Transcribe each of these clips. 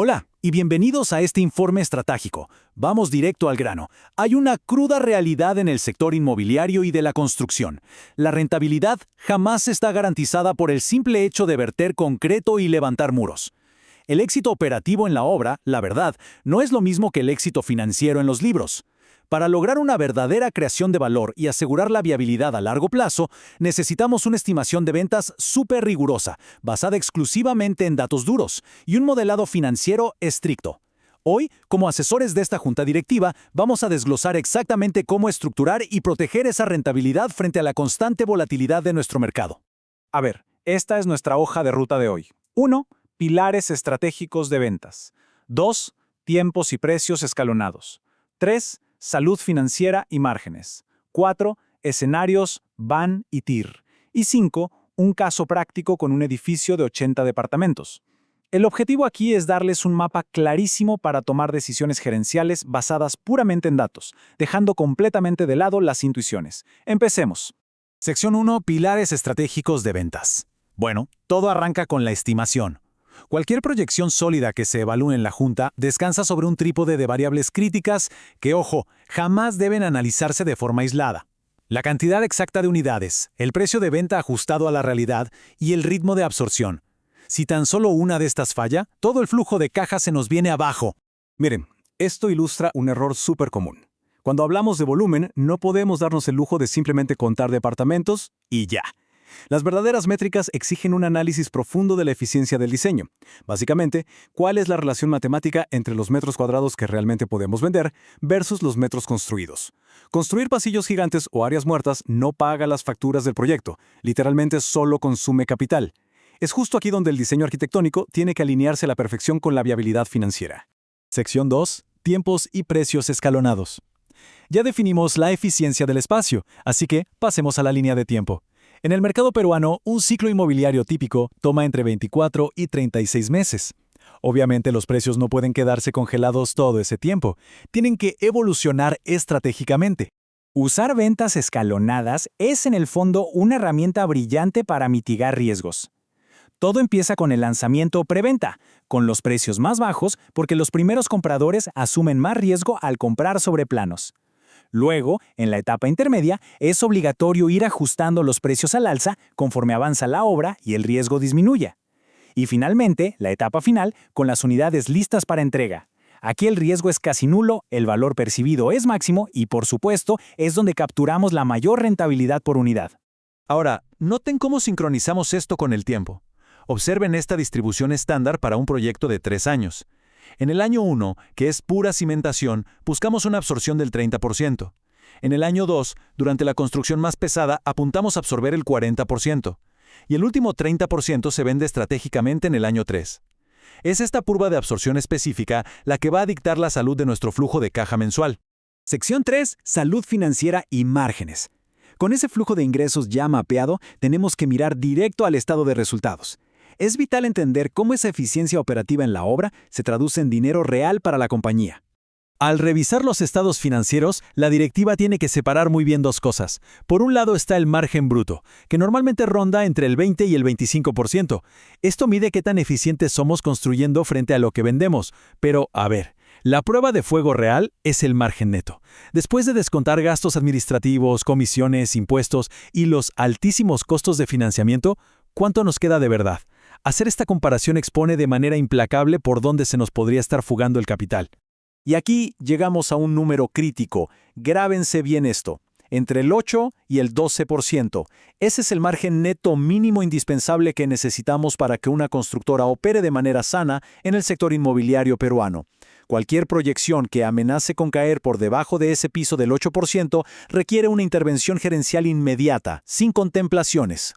Hola y bienvenidos a este informe estratégico. Vamos directo al grano. Hay una cruda realidad en el sector inmobiliario y de la construcción. La rentabilidad jamás está garantizada por el simple hecho de verter concreto y levantar muros. El éxito operativo en la obra, la verdad, no es lo mismo que el éxito financiero en los libros. Para lograr una verdadera creación de valor y asegurar la viabilidad a largo plazo, necesitamos una estimación de ventas súper rigurosa, basada exclusivamente en datos duros, y un modelado financiero estricto. Hoy, como asesores de esta junta directiva, vamos a desglosar exactamente cómo estructurar y proteger esa rentabilidad frente a la constante volatilidad de nuestro mercado. A ver, esta es nuestra hoja de ruta de hoy. 1. Pilares estratégicos de ventas. 2. Tiempos y precios escalonados. 3. Salud financiera y márgenes. 4. Escenarios, BAN y TIR. Y 5. Un caso práctico con un edificio de 80 departamentos. El objetivo aquí es darles un mapa clarísimo para tomar decisiones gerenciales basadas puramente en datos, dejando completamente de lado las intuiciones. Empecemos. Sección 1. Pilares estratégicos de ventas. Bueno, todo arranca con la estimación. Cualquier proyección sólida que se evalúe en la Junta descansa sobre un trípode de variables críticas que, ojo, jamás deben analizarse de forma aislada. La cantidad exacta de unidades, el precio de venta ajustado a la realidad y el ritmo de absorción. Si tan solo una de estas falla, todo el flujo de caja se nos viene abajo. Miren, esto ilustra un error súper común. Cuando hablamos de volumen, no podemos darnos el lujo de simplemente contar departamentos y ya. Las verdaderas métricas exigen un análisis profundo de la eficiencia del diseño. Básicamente, ¿cuál es la relación matemática entre los metros cuadrados que realmente podemos vender versus los metros construidos? Construir pasillos gigantes o áreas muertas no paga las facturas del proyecto, literalmente solo consume capital. Es justo aquí donde el diseño arquitectónico tiene que alinearse a la perfección con la viabilidad financiera. Sección 2. Tiempos y precios escalonados. Ya definimos la eficiencia del espacio, así que pasemos a la línea de tiempo. En el mercado peruano, un ciclo inmobiliario típico toma entre 24 y 36 meses. Obviamente los precios no pueden quedarse congelados todo ese tiempo, tienen que evolucionar estratégicamente. Usar ventas escalonadas es en el fondo una herramienta brillante para mitigar riesgos. Todo empieza con el lanzamiento preventa, con los precios más bajos porque los primeros compradores asumen más riesgo al comprar sobre planos. Luego, en la etapa intermedia, es obligatorio ir ajustando los precios al alza conforme avanza la obra y el riesgo disminuya. Y finalmente, la etapa final, con las unidades listas para entrega. Aquí el riesgo es casi nulo, el valor percibido es máximo y, por supuesto, es donde capturamos la mayor rentabilidad por unidad. Ahora, noten cómo sincronizamos esto con el tiempo. Observen esta distribución estándar para un proyecto de 3 años. En el año 1, que es pura cimentación, buscamos una absorción del 30%. En el año 2, durante la construcción más pesada, apuntamos a absorber el 40%. Y el último 30% se vende estratégicamente en el año 3. Es esta curva de absorción específica la que va a dictar la salud de nuestro flujo de caja mensual. Sección 3. Salud financiera y márgenes. Con ese flujo de ingresos ya mapeado, tenemos que mirar directo al estado de resultados. Es vital entender cómo esa eficiencia operativa en la obra se traduce en dinero real para la compañía. Al revisar los estados financieros, la directiva tiene que separar muy bien dos cosas. Por un lado está el margen bruto, que normalmente ronda entre el 20 y el 25%. Esto mide qué tan eficientes somos construyendo frente a lo que vendemos. Pero, a ver, la prueba de fuego real es el margen neto. Después de descontar gastos administrativos, comisiones, impuestos y los altísimos costos de financiamiento, ¿cuánto nos queda de verdad? Hacer esta comparación expone de manera implacable por dónde se nos podría estar fugando el capital. Y aquí llegamos a un número crítico. Grábense bien esto. Entre el 8 y el 12%. Ese es el margen neto mínimo indispensable que necesitamos para que una constructora opere de manera sana en el sector inmobiliario peruano. Cualquier proyección que amenace con caer por debajo de ese piso del 8% requiere una intervención gerencial inmediata, sin contemplaciones.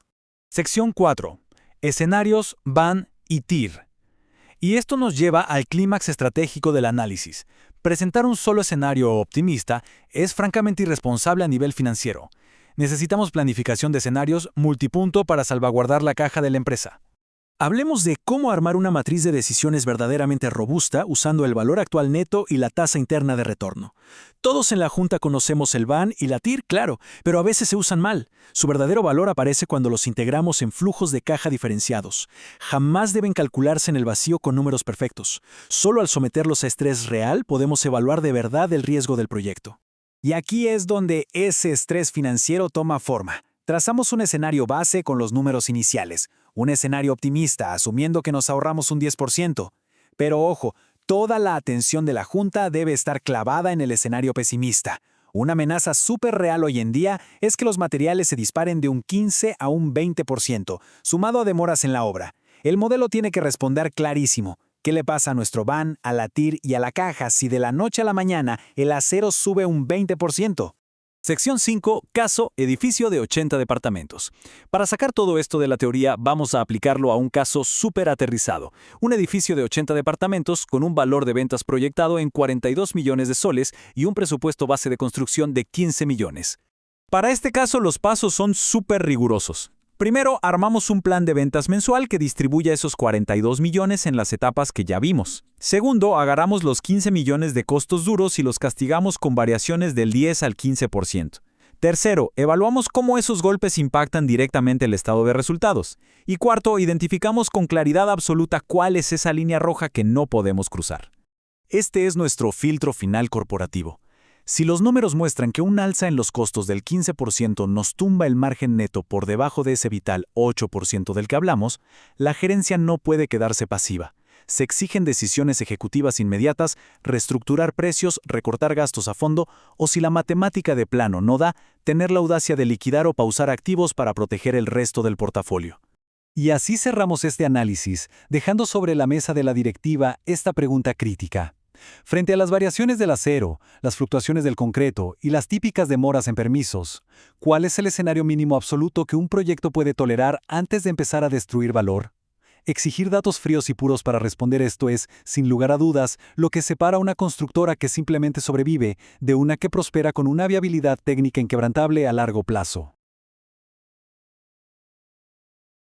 Sección 4. Escenarios, BAN y TIR. Y esto nos lleva al clímax estratégico del análisis. Presentar un solo escenario optimista es francamente irresponsable a nivel financiero. Necesitamos planificación de escenarios multipunto para salvaguardar la caja de la empresa. Hablemos de cómo armar una matriz de decisiones verdaderamente robusta usando el valor actual neto y la tasa interna de retorno. Todos en la Junta conocemos el BAN y la TIR, claro, pero a veces se usan mal. Su verdadero valor aparece cuando los integramos en flujos de caja diferenciados. Jamás deben calcularse en el vacío con números perfectos. Solo al someterlos a estrés real podemos evaluar de verdad el riesgo del proyecto. Y aquí es donde ese estrés financiero toma forma. Trazamos un escenario base con los números iniciales, un escenario optimista, asumiendo que nos ahorramos un 10%. Pero ojo, toda la atención de la Junta debe estar clavada en el escenario pesimista. Una amenaza súper real hoy en día es que los materiales se disparen de un 15 a un 20%, sumado a demoras en la obra. El modelo tiene que responder clarísimo. ¿Qué le pasa a nuestro van, a la TIR y a la caja si de la noche a la mañana el acero sube un 20%? Sección 5. Caso edificio de 80 departamentos. Para sacar todo esto de la teoría, vamos a aplicarlo a un caso súper aterrizado. Un edificio de 80 departamentos con un valor de ventas proyectado en 42 millones de soles y un presupuesto base de construcción de 15 millones. Para este caso, los pasos son súper rigurosos. Primero, armamos un plan de ventas mensual que distribuya esos 42 millones en las etapas que ya vimos. Segundo, agarramos los 15 millones de costos duros y los castigamos con variaciones del 10 al 15%. Tercero, evaluamos cómo esos golpes impactan directamente el estado de resultados. Y cuarto, identificamos con claridad absoluta cuál es esa línea roja que no podemos cruzar. Este es nuestro filtro final corporativo. Si los números muestran que un alza en los costos del 15% nos tumba el margen neto por debajo de ese vital 8% del que hablamos, la gerencia no puede quedarse pasiva. Se exigen decisiones ejecutivas inmediatas, reestructurar precios, recortar gastos a fondo, o si la matemática de plano no da, tener la audacia de liquidar o pausar activos para proteger el resto del portafolio. Y así cerramos este análisis, dejando sobre la mesa de la directiva esta pregunta crítica. Frente a las variaciones del acero, las fluctuaciones del concreto y las típicas demoras en permisos, ¿cuál es el escenario mínimo absoluto que un proyecto puede tolerar antes de empezar a destruir valor? Exigir datos fríos y puros para responder esto es, sin lugar a dudas, lo que separa a una constructora que simplemente sobrevive de una que prospera con una viabilidad técnica inquebrantable a largo plazo.